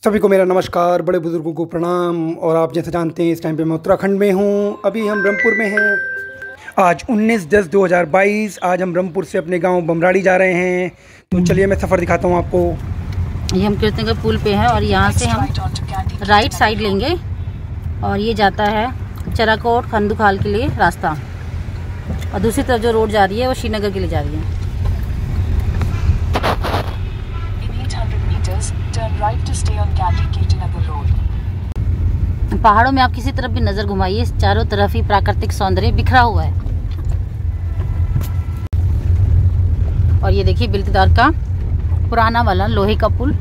सभी को मेरा नमस्कार, बड़े बुजुर्गों को प्रणाम। और आप जैसे जानते हैं इस टाइम पे मैं उत्तराखंड में हूँ। अभी हम ब्रह्मपुर में हैं। आज 19/10/2022। आज हम ब्रह्मपुर से अपने गांव बमराड़ी जा रहे हैं। तो चलिए मैं सफ़र दिखाता हूँ आपको। ये हम कीर्तनगढ़ पुल पे हैं और यहाँ से हम राइट साइड लेंगे और ये जाता है चराकोट खंडूखाल के लिए रास्ता, और दूसरी तरफ जो रोड जा रही है वो श्रीनगर के लिए जा रही है। पहाड़ों में आप किसी तरफ भी नजर घुमाइए, चारों तरफ ही प्राकृतिक सौंदर्य बिखरा हुआ है। और ये देखिए बिल्तदार का पुराना वाला लोहे का पुल।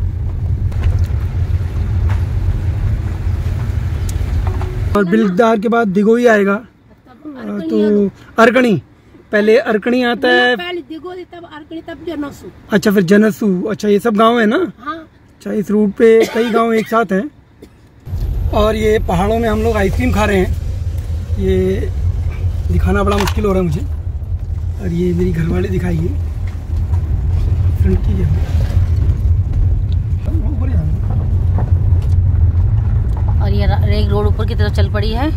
और बिल्तदार के बाद दिगोई आएगा, तो अरकणी। पहले अरकणी आता है, पहले दिगोई, तब अरकणी, तब जनसू। अच्छा, फिर जनसू। अच्छा, ये सब गांव है ना? हाँ। अच्छा, इस रूट पे कई गांव एक साथ हैं। और ये पहाड़ों में हम लोग आइसक्रीम खा रहे हैं। ये दिखाना बड़ा मुश्किल हो रहा है मुझे। और ये मेरी घरवाली दिखाइए फ्रंट की है। और ये रेग रोड ऊपर की तरफ चल पड़ी है।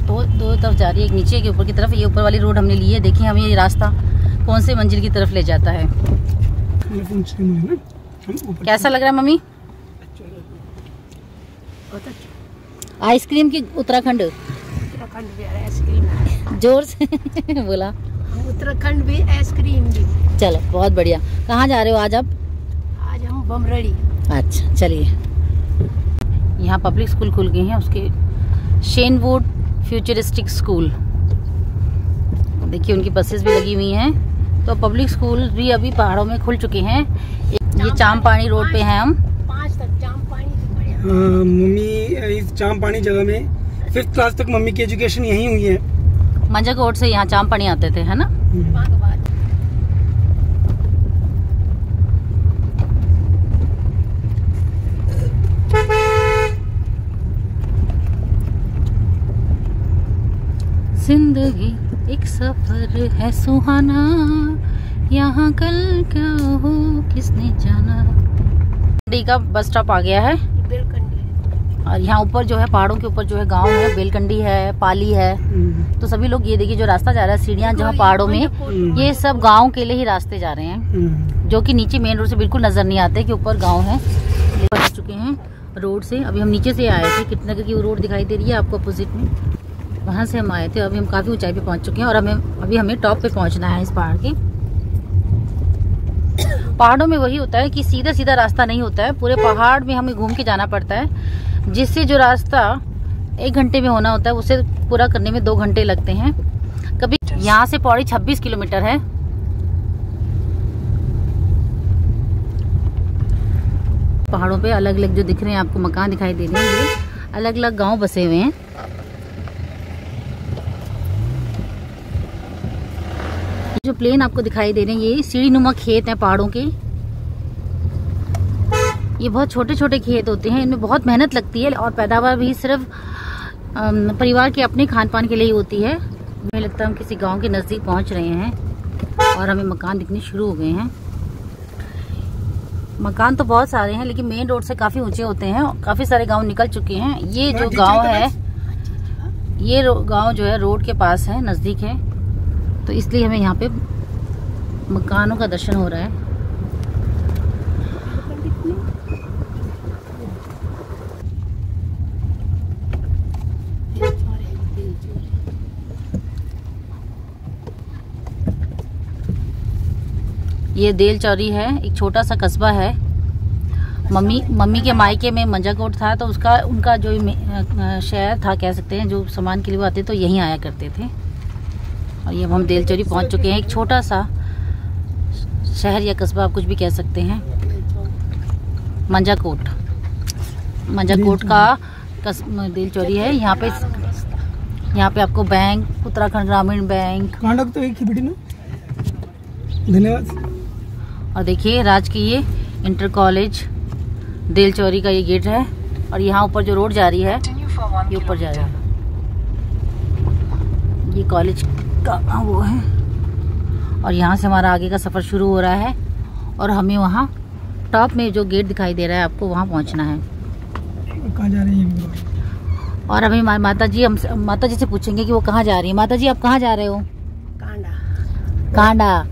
दो तरफ जा रही है, एक नीचे के ऊपर की तरफ। ये ऊपर वाली रोड हमने ली है। देखिए हमें ये रास्ता कौन से मंजिल की तरफ ले जाता है। कैसा लग रहा है मम्मी? आइसक्रीम की उत्तराखंड भी आइसक्रीम जोर से बोला। उत्तराखंड भी आइसक्रीम भी। चलो बहुत बढ़िया। कहाँ जा रहे हो आज आप? आज हम बमराड़ी। अच्छा चलिए। यहाँ पब्लिक स्कूल खुल गए हैं, उसके शेनवुड फ्यूचरिस्टिक स्कूल। देखिए उनकी बसेस भी लगी हुई हैं। तो पब्लिक स्कूल भी अभी पहाड़ों में खुल चुके हैं। ये चामपानी रोड पे हैं हम। 5 तक चामपानी। मम्मी इस चामपानी जगह में 5th क्लास तक मम्मी की एजुकेशन यहीं हुई है। मंजाकोट से यहाँ चामपानी आते थे, है ना? जिंदगी एक सफर है सुहाना, यहाँ कल क्या हो किसने जाना। बेलकंडी का बस स्टॉप आ गया है। और यहाँ ऊपर जो है पहाड़ों के ऊपर जो है गांव है, बेलकंडी है, पाली है। तो सभी लोग ये देखिए जो रास्ता जा रहा है, सीढ़ियाँ जो है पहाड़ों में, ये सब गांव के लिए ही रास्ते जा रहे हैं, जो कि नीचे मेन रोड से बिल्कुल नजर नहीं आते कि ऊपर गांव है। पहुंच चुके हैं रोड से। अभी हम नीचे से आए थे, कीर्तनगर की रोड दिखाई दे रही है आपको अपोजिट में, वहाँ से हम आए थे। अभी हम काफ़ी ऊंचाई पे पहुंच चुके हैं और हमें टॉप पे पहुंचना है इस पहाड़ के। पहाड़ों में वही होता है कि सीधा सीधा रास्ता नहीं होता है, पूरे पहाड़ में हमें घूम के जाना पड़ता है, जिससे जो रास्ता 1 घंटे में होना होता है उसे पूरा करने में 2 घंटे लगते हैं। कभी यहाँ से पौड़ी 26 किलोमीटर है। पहाड़ों पे अलग अलग जो दिख रहे हैं आपको मकान दिखाई दे रहे हैं, ये अलग अलग गांव बसे हुए हैं। जो प्लेन आपको दिखाई दे रहे हैं ये सीढ़ी नुमा खेत हैं पहाड़ों के। ये बहुत छोटे छोटे खेत होते हैं, इनमें बहुत मेहनत लगती है और पैदावार भी सिर्फ परिवार के अपने खान पान के लिए ही होती है। मुझे लगता है हम किसी गांव के नज़दीक पहुंच रहे हैं और हमें मकान दिखने शुरू हो गए हैं। मकान तो बहुत सारे हैं लेकिन मेन रोड से काफ़ी ऊंचे होते हैं। काफ़ी सारे गांव निकल चुके हैं। ये जो गाँव है, ये गाँव जो है रोड के पास है, नज़दीक है, तो इसलिए हमें यहाँ पे मकानों का दर्शन हो रहा है। ये देल चौरी है, एक छोटा सा कस्बा है। मम्मी के मायके में मंजाकोट था, तो उनका जो शहर था कह सकते हैं, जो सामान के लिए वो आते तो यहीं आया करते थे। और ये हम देल चौरी पहुंच चुके हैं, एक छोटा सा शहर या कस्बा आप कुछ भी कह सकते हैं। मंजाकोट का देल चौरी है। यहाँ पे आपको बैंक, उत्तराखंड ग्रामीण बैंक। तो एक ही बेटी ना। धन्यवाद। और देखिए राजकीय इंटर कॉलेज देल चौरी का ये गेट है। और यहाँ ऊपर जो रोड जा रही है ये ऊपर जा रहा है, ये कॉलेज का वो है। और यहाँ से हमारा आगे का सफ़र शुरू हो रहा है और हमें वहाँ टॉप में जो गेट दिखाई दे रहा है आपको, वहाँ पहुँचना है। कहाँ जा रही है? और अभी माता जी हम माता जी से पूछेंगे कि वो कहाँ जा रही है। माता जी आप कहाँ जा रहे हो? कांडा। कांडा।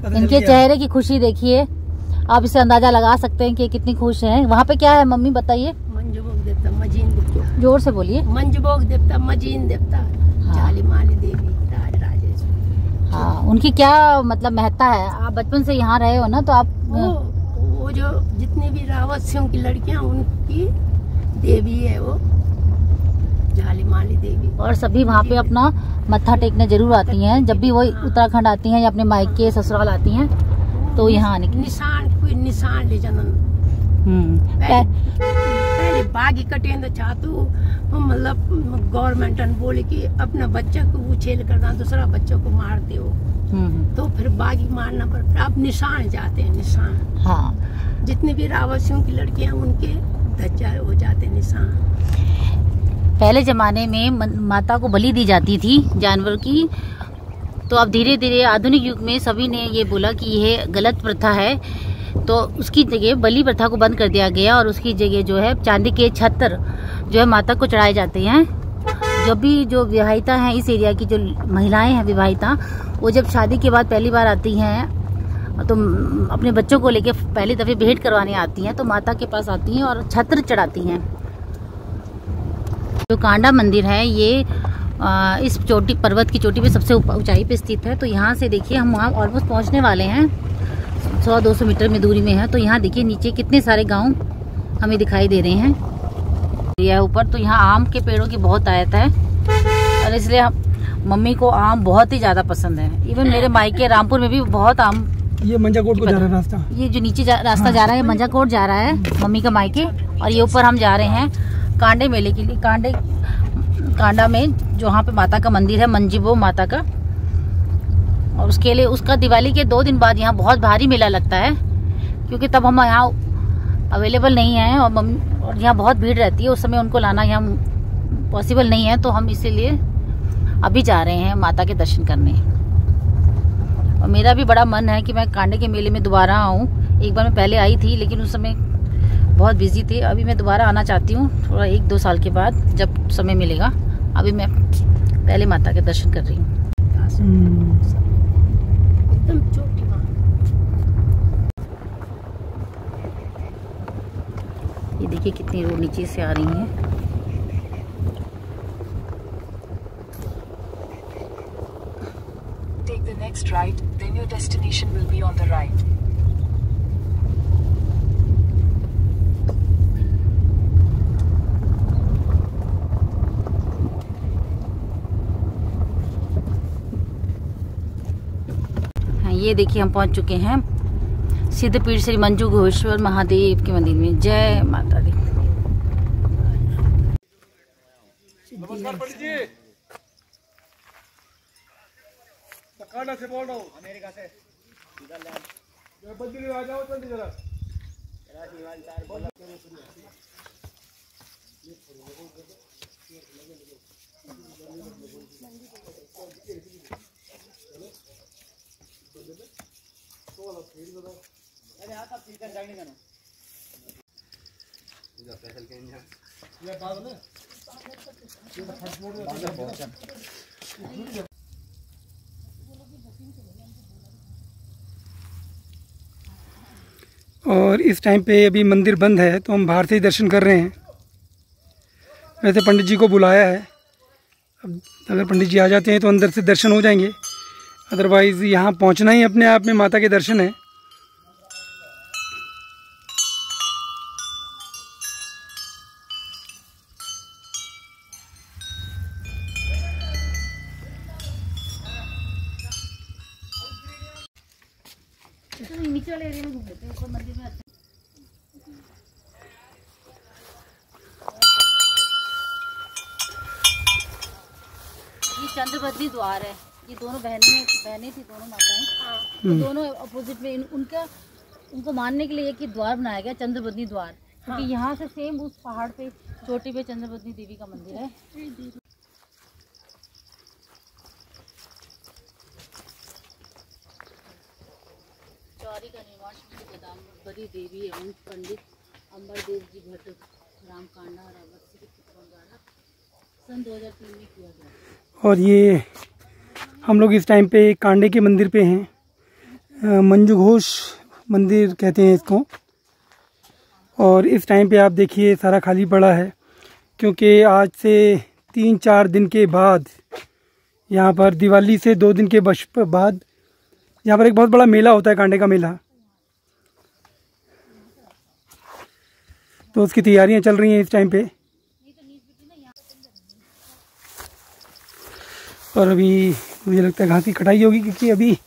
इनके चेहरे की खुशी देखिए, आप इससे अंदाजा लगा सकते हैं कि कितनी खुश हैं। वहाँ पे क्या है मम्मी बताइए? मंजुभोग देवता मजीन देवता। जोर से बोलिए। मंजुभोग देवता मजीन देवता। हाँ। जाली माली देवी राज राजेश्वरी। हाँ, उनकी क्या मतलब महत्ता है? आप बचपन से यहाँ रहे हो ना, तो आप वो जो जितनी भी रावतियों की लड़कियां उनकी देवी है वो जाली माली देवी। और सभी वहाँ पे अपना मत्था टेकने जरूर आती हैं जब भी वो उत्तराखंड आती हैं या अपने मायके ससुराल आती हैं, तो यहाँ आने की निशान कोई निशान ले जनन पहले बागी कटे तो चाहतू मतलब गवर्नमेंट बोले कि अपना बच्चा को उछेल करना, दूसरा बच्चों को मारते हो तो फिर बागी मारना पड़ता। अब निशान जाते हैं, निशान। हाँ, जितनी भी रावतियों की लड़कियां उनके धज्जा हो जाते निशान। पहले जमाने में माता को बलि दी जाती थी जानवर की, तो अब धीरे धीरे आधुनिक युग में सभी ने ये बोला कि यह गलत प्रथा है, तो उसकी जगह बलि प्रथा को बंद कर दिया गया और उसकी जगह जो है चांदी के छत्र जो है माता को चढ़ाए जाते हैं। जब भी जो विवाहिता हैं, इस एरिया की जो महिलाएं हैं विवाहिता, वो जब शादी के बाद पहली बार आती हैं तो अपने बच्चों को लेके पहली दफे भेंट करवाने आती हैं, तो माता के पास आती हैं और छत्र चढ़ाती हैं। जो कांडा मंदिर है ये इस चोटी पर्वत की चोटी पे सबसे ऊंचाई पे स्थित है। तो यहाँ से देखिए हम वहाँ ऑलमोस्ट पहुँचने वाले हैं, 100-200 मीटर में दूरी में है। तो यहाँ देखिए नीचे कितने सारे गांव हमें दिखाई दे रहे हैं। यह ऊपर तो यहाँ आम के पेड़ों की बहुत आयत है और इसलिए मम्मी को आम बहुत ही ज्यादा पसंद है। इवन मेरे मायके रामपुर में भी बहुत आम। ये मंजाकोट को जा रहा है रास्ता, ये जो नीचे रास्ता जा रहा है मंजाकोट जा रहा है मम्मी का मायके, और ये ऊपर हम जा रहे हैं कांडे मेले के लिए। कांडा में जो वहाँ पे माता का मंदिर है, मंजीबो माता का, और उसके लिए उसका दिवाली के 2 दिन बाद यहाँ बहुत भारी मेला लगता है, क्योंकि तब हम यहाँ अवेलेबल नहीं हैं और यहाँ बहुत भीड़ रहती है। उस समय उनको लाना यहाँ पॉसिबल नहीं है, तो हम इसीलिए अभी जा रहे हैं माता के दर्शन करने। और मेरा भी बड़ा मन है कि मैं कांडे के मेले में दोबारा आऊँ। एक बार मैं पहले आई थी लेकिन उस समय बहुत बिजी थी। अभी मैं दोबारा आना चाहती हूँ थोड़ा 1-2 साल के बाद जब समय मिलेगा। अभी मैं पहले माता के दर्शन कर रही हूँ। एकदम चोटी वहाँ। ये देखिए कितनी रोड नीचे से आ रही है। Take the next right, then your destination will be on the right. ये देखिए हम पहुंच चुके हैं सिद्धपीठ श्री मंजू घोषेश्वर महादेव के मंदिर में। जय माता दी। नमस्कार पंडित जी, कांडा से बोल रहा हूँ, अमेरिका से। बद्री आ जाओ जल्दी जरा। और इस टाइम पे अभी मंदिर बंद है तो हम बाहर से ही दर्शन कर रहे हैं। वैसे पंडित जी को बुलाया है, अब अगर पंडित जी आ जाते हैं तो अंदर से दर्शन हो जाएंगे, अदरवाइज़ यहाँ पहुँचना ही अपने आप में माता के दर्शन है। नीचे वाले एरिया में घूम लेते हैं, मंदिर में। ये चंद्रबद्री द्वार है। ये दोनों बहनें थी, दोनों माताएं। तो दोनों अपोजिट में उनको मानने के लिए एक द्वार बनाया गया, चंद्रबद्री द्वार, क्योंकि यहाँ से सेम उस पहाड़ पे चोटी पे चंद्रबद्री देवी का मंदिर है। चौरी का निर्माण श्री गोदावरी देवी एवं पंडित अमरदेव जी भट्ट रामकांडा रावत के पुत्रों द्वारा सन 2003 में किया गया। और ये हम लोग इस टाइम पे कांडे के मंदिर पे हैं, मंजू घोष मंदिर कहते हैं इसको। और इस टाइम पे आप देखिए सारा खाली पड़ा है, क्योंकि आज से 3-4 दिन के बाद यहाँ पर दिवाली से 2 दिन के बाद यहाँ पर एक बहुत बड़ा मेला होता है, कांडे का मेला। तो उसकी तैयारियां चल रही हैं इस टाइम पे। और अभी मुझे लगता है घास की कटाई होगी, क्योंकि अभी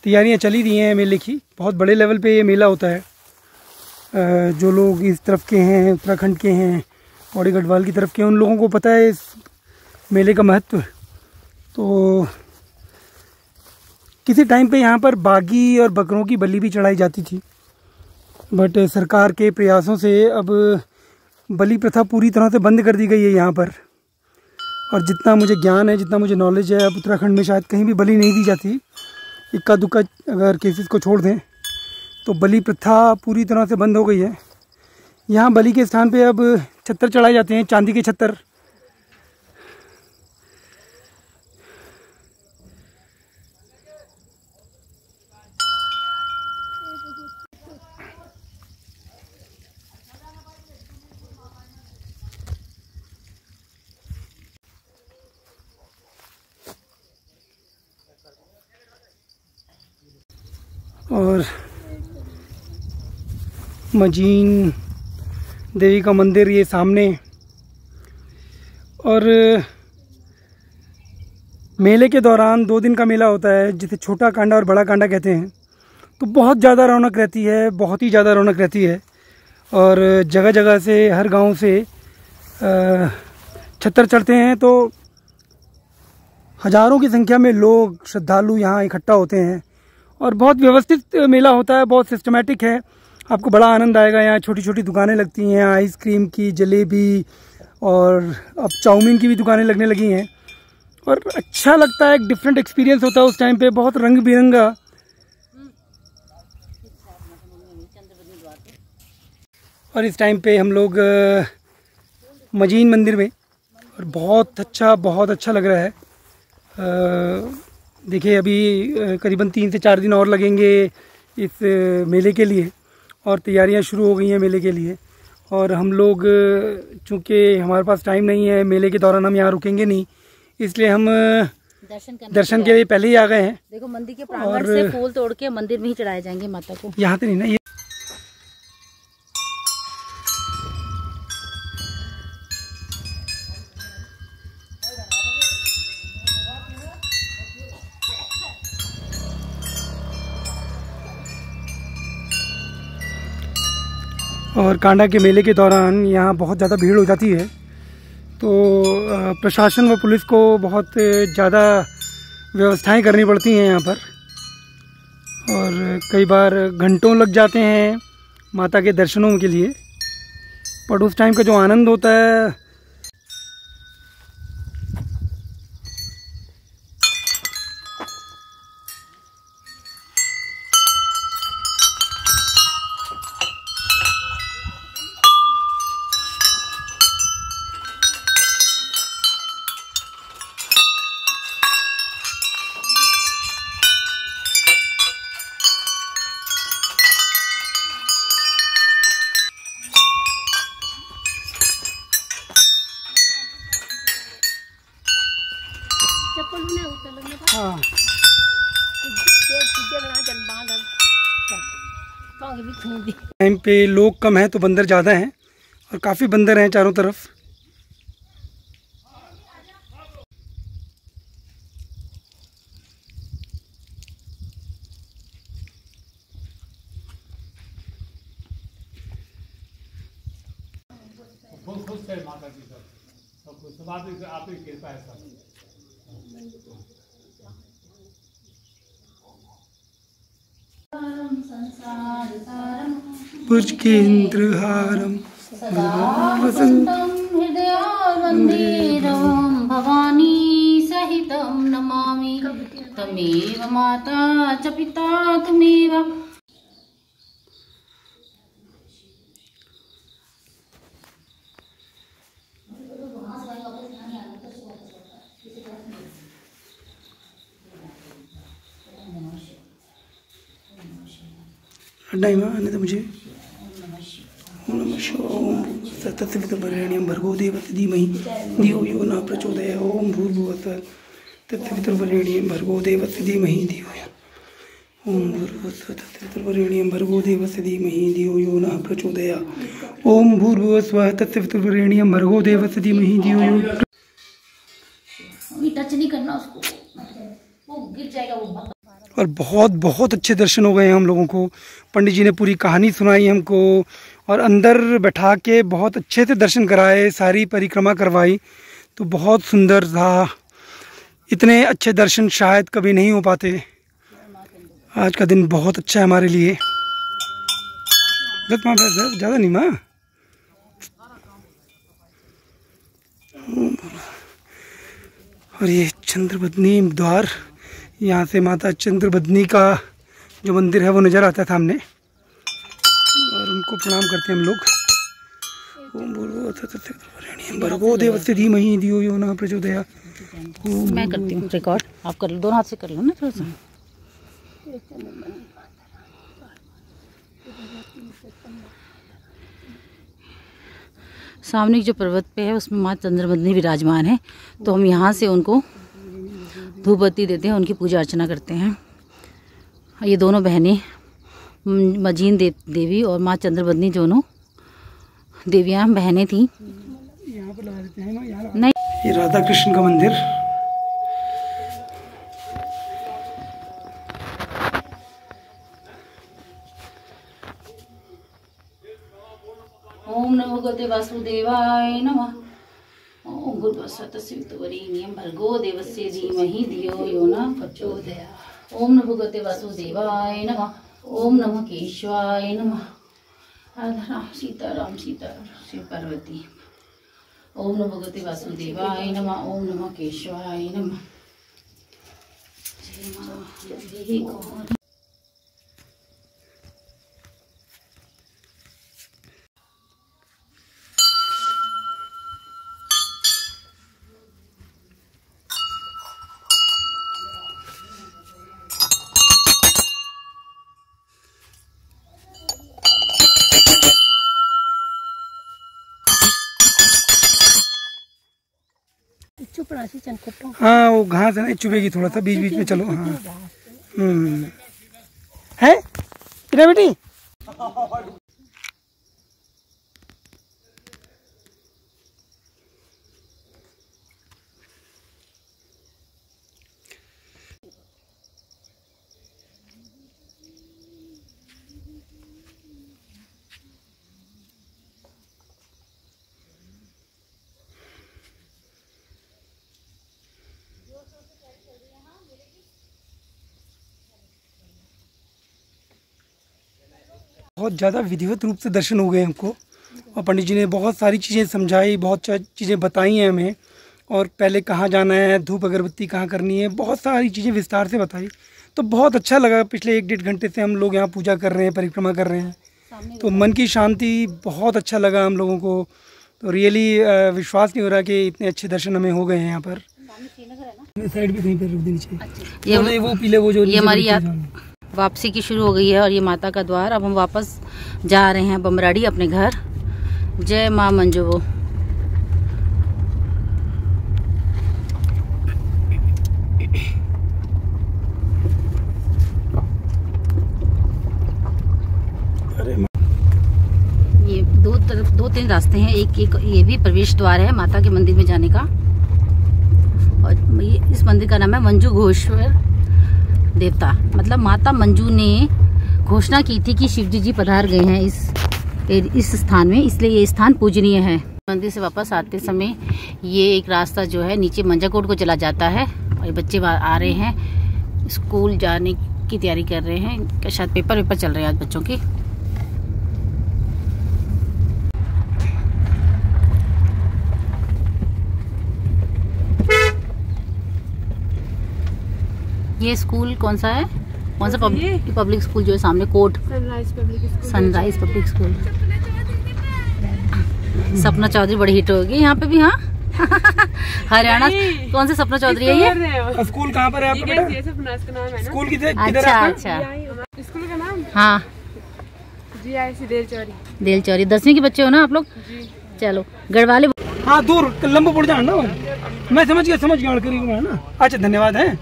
तैयारियां चली रही हैं मेले की। बहुत बड़े लेवल पे ये मेला होता है। जो लोग इस तरफ के हैं, उत्तराखंड के हैं, पौड़ी गढ़वाल की तरफ के, उन लोगों को पता है इस मेले का महत्व। तो किसी टाइम पे यहाँ पर बागी और बकरों की बलि भी चढ़ाई जाती थी, बट सरकार के प्रयासों से अब बलि प्रथा पूरी तरह से बंद कर दी गई है यहाँ पर। और जितना मुझे ज्ञान है, जितना मुझे नॉलेज है, अब उत्तराखंड में शायद कहीं भी बलि नहीं दी जाती। इक्का दुक्का अगर केसेस को छोड़ दें तो बलि प्रथा पूरी तरह से बंद हो गई है। यहाँ बलि के स्थान पे अब छत्तर चढ़ाए जाते हैं, चांदी के छत्तर। और मजीन देवी का मंदिर ये सामने। और मेले के दौरान 2 दिन का मेला होता है, जिसे छोटा कांडा और बड़ा कांडा कहते हैं। तो बहुत ज़्यादा रौनक रहती है, बहुत ही ज़्यादा रौनक रहती है। और जगह जगह से, हर गांव से छत्तर चढ़ते हैं। तो हज़ारों की संख्या में लोग, श्रद्धालु यहाँ इकट्ठा होते हैं। और बहुत व्यवस्थित मेला होता है, बहुत सिस्टमेटिक है। आपको बड़ा आनंद आएगा। यहाँ छोटी छोटी दुकानें लगती हैं, आइसक्रीम की, जलेबी और अब चाउमीन की भी दुकानें लगने लगी हैं। और अच्छा लगता है, एक डिफरेंट एक्सपीरियंस होता है उस टाइम पे, बहुत रंग बिरंगा। और इस टाइम पे हम लोग मजीन मंदिर में, और बहुत अच्छा लग रहा है। देखिए अभी करीबन 3 से 4 दिन और लगेंगे इस मेले के लिए, और तैयारियां शुरू हो गई हैं मेले के लिए। और हम लोग, चूँकि हमारे पास टाइम नहीं है, मेले के दौरान हम यहाँ रुकेंगे नहीं, इसलिए हम दर्शन के लिए पहले ही आ गए हैं। देखो मंदिर के प्रांगण से फूल तोड़ के मंदिर में ही चढ़ाए जाएंगे माता को। यहाँ तो नहीं ना ये। और कांडा के मेले के दौरान यहाँ बहुत ज़्यादा भीड़ हो जाती है। तो प्रशासन व पुलिस को बहुत ज़्यादा व्यवस्थाएं करनी पड़ती हैं यहाँ पर। और कई बार घंटों लग जाते हैं माता के दर्शनों के लिए, पर उस टाइम का जो आनंद होता है। हाँ, टाइम पे लोग कम हैं तो बंदर ज़्यादा हैं, और काफ़ी बंदर हैं चारों तरफ। बहुत खुश है माता जी, सब कुछ सब आपकी कृपा है सब। पुज केन्द्रहारम वसंतम हृदयावन्दिरं भवानी सहितं नमामि तमेव माता च पिता तुमेव। टाइम आने तो मुझे ओम तत्सवितुर्वरेण्यं भर्गो देवस्य धीमहि धियो यो न प्रचोदयात् ओम भूर्भुवस्सुः तत्सवितुर्वरेण्यं भर्गो देवस्य धीमहि धियो ओम भूर्भुवस्सुः तत्सवितुर्वरेण्यं भर्गो देवस्य धीमहि धियो यो न प्रचोदयात् ओम भूर्भुवस्सुः तत्सवितुर्वरेण्यं भर्गो देवस्य धीमहि धियो यो। टच नहीं करना उसको, वो गिर जाएगा वो। और बहुत बहुत अच्छे दर्शन हो गए हैं हम लोगों को। पंडित जी ने पूरी कहानी सुनाई हमको और अंदर बैठा के बहुत अच्छे से दर्शन कराए, सारी परिक्रमा करवाई, तो बहुत सुंदर था। इतने अच्छे दर्शन शायद कभी नहीं हो पाते। आज का दिन बहुत अच्छा है हमारे लिए। ज़्यादा नहीं माँ। और ये चंद्रबदनी द्वार, यहाँ से माता चंद्रबदनी का जो मंदिर है वो नज़र आता है सामने, और उनको प्रणाम करते हैं हम लोग। ओम भर्गो देवस्य धीमहि धियो यो न प्रचोदयात्। मैं करती हूँ रिकॉर्ड, आप कर लो, दोनों हाथ से कर लो ना थोड़ा सा। सामने जो पर्वत पे है उसमें माँ चंद्रबदनी विराजमान है, तो हम यहाँ से उनको धूप बत्ती देते हैं, उनकी पूजा अर्चना करते हैं। ये दोनों बहनें मजीन देवी और माँ चंद्रबदनी दोनों देवियाँ बहनें थीं। यहाँ पर लगा देते हैं ना, यहाँ नहीं, ये राधा कृष्ण का मंदिर। ओम नमो भगवते वासुदेवाय नमः। ओम भूर्भुवस्सुः तत्सवितुर्वरेण्यं भर्गो देवस्य धीमहि धियो यो न प्रचोदयात्। ओम नमो भगवते वासुदेवाय नमः। ओम नमः केशवाय नमः। राधा राम सीताराम सीताराम शिव पार्वती। ओम नमो भगवते वासुदेवाय नमः। ओम नमः केशवाय नमः। जय मां जय गौरी। हाँ वो घास है ना, चुभेगी थोड़ा सा बीच बीच में। चलो हाँ है कितना बेटी। बहुत ज़्यादा विधिवत रूप से दर्शन हो गए हमको, और पंडित जी ने बहुत सारी चीज़ें समझाई, बहुत चीज़ें बताई हैं हमें, और पहले कहाँ जाना है, धूप अगरबत्ती कहाँ करनी है, बहुत सारी चीज़ें विस्तार से बताई। तो बहुत अच्छा लगा। पिछले 1-1.5 घंटे से हम लोग यहाँ पूजा कर रहे हैं, परिक्रमा कर रहे हैं, तो मन की शांति, बहुत अच्छा लगा हम लोगों को। तो रियली विश्वास नहीं हो रहा कि इतने अच्छे दर्शन हमें हो गए हैं यहाँ पर। साइड भी कहीं पर रुक देनी चाहिए। वो पीले वो जो ये हमारी वापसी की शुरू हो गई है, और ये माता का द्वार। अब हम वापस जा रहे हैं बमराड़ी अपने घर। जय माँ मंजू। ये दो तीन रास्ते हैं। एक ये भी प्रवेश द्वार है माता के मंदिर में जाने का, और इस मंदिर का नाम है मंजू घोषेश्वर देवता। मतलब माता मंजू ने घोषणा की थी कि शिवजी जी पधार गए हैं इस स्थान में, इसलिए ये स्थान पूजनीय है। मंदिर से वापस आते समय ये एक रास्ता जो है नीचे मंजाकोट को चला जाता है, और ये बच्चे आ रहे हैं, स्कूल जाने की तैयारी कर रहे हैं। शायद पेपर चल रहे हैं आज बच्चों के। ये स्कूल कौन सा है, कौन सा पब्लिक स्कूल जो है सामने coat, sunrise public school. Sapna Chaudhary बड़ी हिट होगी यहाँ पे भी। हाँ हरियाणा कौन से सपना चौधरी है ये? स्कूल कहाँ पर है आपका बेटा? सपना इसका नाम है ना? स्कूल किधर? अच्छा अच्छा, स्कूल का नाम? हाँ GIC देलचौरी। देलचौरी 10वीं के बच्चे हो ना आप लोग? चलो गढ़वाले। हाँ दूर लंबोपुर जान ना, मैं समझ गया करीब है ना। अच्छा धन्यवाद है।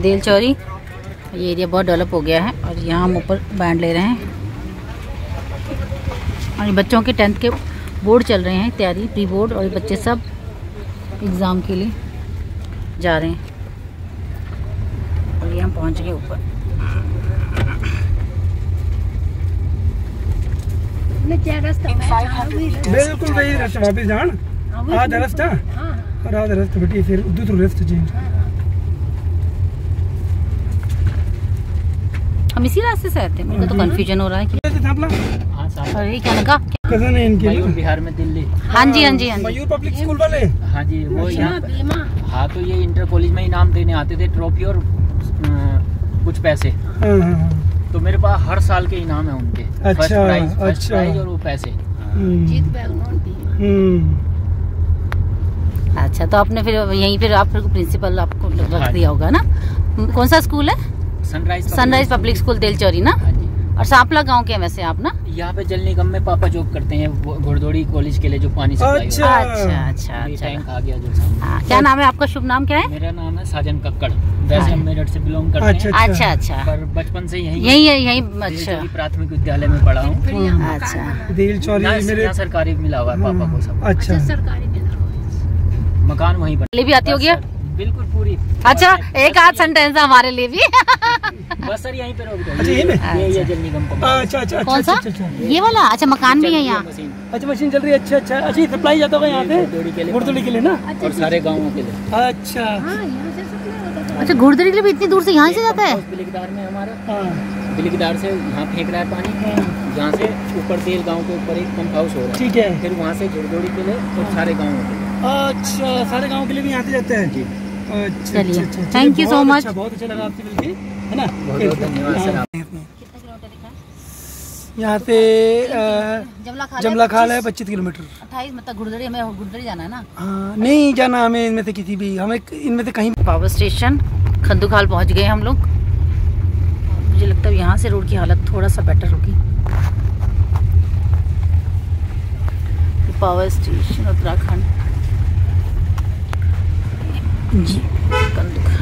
देलचौरी ये एरिया बहुत डेवलप हो गया है और यहाँ हम ऊपर बैंड ले रहे हैं और ये बच्चों के 10th के बोर्ड चल रहे हैं तैयारी, प्री बोर्ड, और ये बच्चे सब एग्ज़ाम के लिए जा रहे हैं और ये हम पहुँच गए ऊपर। बिल्कुल वही रास्ता वापिस जान, आधा रास्ता और आधा रास्ता बेटी फिर दूसरा रास्ता चेंज। हम इसी रास्ते से आते हैं, मुझे तो कंफ्यूजन हो रहा है कि अरे क्या लगा कज़न है इनके। मयूर बिहार में दिल्ली। हाँ जी हाँ जी हाँ जी। मयूर पब्लिक स्कूल वाले। हाँ जी वो यहाँ। हाँ तो ये इंटर कॉलेज में इनाम देने आते थे, ट्रॉफी और कुछ पैसे। तो मेरे पास हर साल के इनाम है उनके। फर्स्ट प्राइज और वो पैसे। अच्छा तो आपने फिर यहीं फिर आप प्रिंसिपल आपको रख दिया होगा ना? कौन सा स्कूल है? सनराइज पब्लिक स्कूल देलचौरी ना। और सांपला गांव के हैं वैसे आप ना? यहाँ पे जल निगम में पापा जॉब करते हैं, घोड़दौड़ी कॉलेज के लिए जो पानी सप्लाई। अच्छा टैंक आ गया जो सामने। क्या नाम है आपका? शुभ नाम क्या है? मेरा नाम है साजन कक्कड़। वैसे हम मेरठ से बिलोंग करते हैं। अच्छा पर बचपन से यही अच्छा प्राथमिक विद्यालय में पढ़ा हूँ। अच्छा देलचौरी मेरे सरकारी मिला हुआ है पापा को सब। अच्छा सरकारी मकान वहीं पर भी आती होगी? बिल्कुल पूरी। अच्छा एक आध सेंटेंस हमारे लिए भी। बस सर यहीं पे रोक दो। अच्छा ये जल निगम का। अच्छा कौन सा? ये वाला? अच्छा मकान भी है यहाँ। अच्छा मशीन चल रही है। अच्छा सप्लाई जाता होगा यहाँ पे घुड़दौड़ी के लिए ना? और सारे गाँवों के लिए। अच्छा अच्छा घुड़दौड़ी के लिए भी इतनी दूर से यहाँ से जाता है? बिलिकदार में हमारा बिलिकदार से यहाँ फेंक रहा है पानी, जहाँ से ऊपर तेल गाँव के ऊपर एक पंप हाउस हो रहा है। ठीक है। फिर वहाँ से घुड़दौड़ी के लिए और सारे गाँवों के लिए। अच्छा सारे गाँव के लिए भी यहाँ से जाते हैं जी। चलिए थैंक यू सो मच। बहुत अच्छा लगा आपसे मिलके, है ना? बहुत धन्यवाद सर। यहाँ से जमला खाल है 25 किलोमीटर। 28 मतलब घुड़दौड़ी, हमें घुड़दौड़ी जाना है ना? हाँ नहीं जाना हमें इनमें से किसी भी, हमें इनमें से कहीं। पावर स्टेशन खंदूखाल पहुँच गए हम लोग। मुझे लगता है यहाँ से रोड की हालत थोड़ा सा बेटर होगी। पावर स्टेशन उत्तराखंड जी कंदूखाल।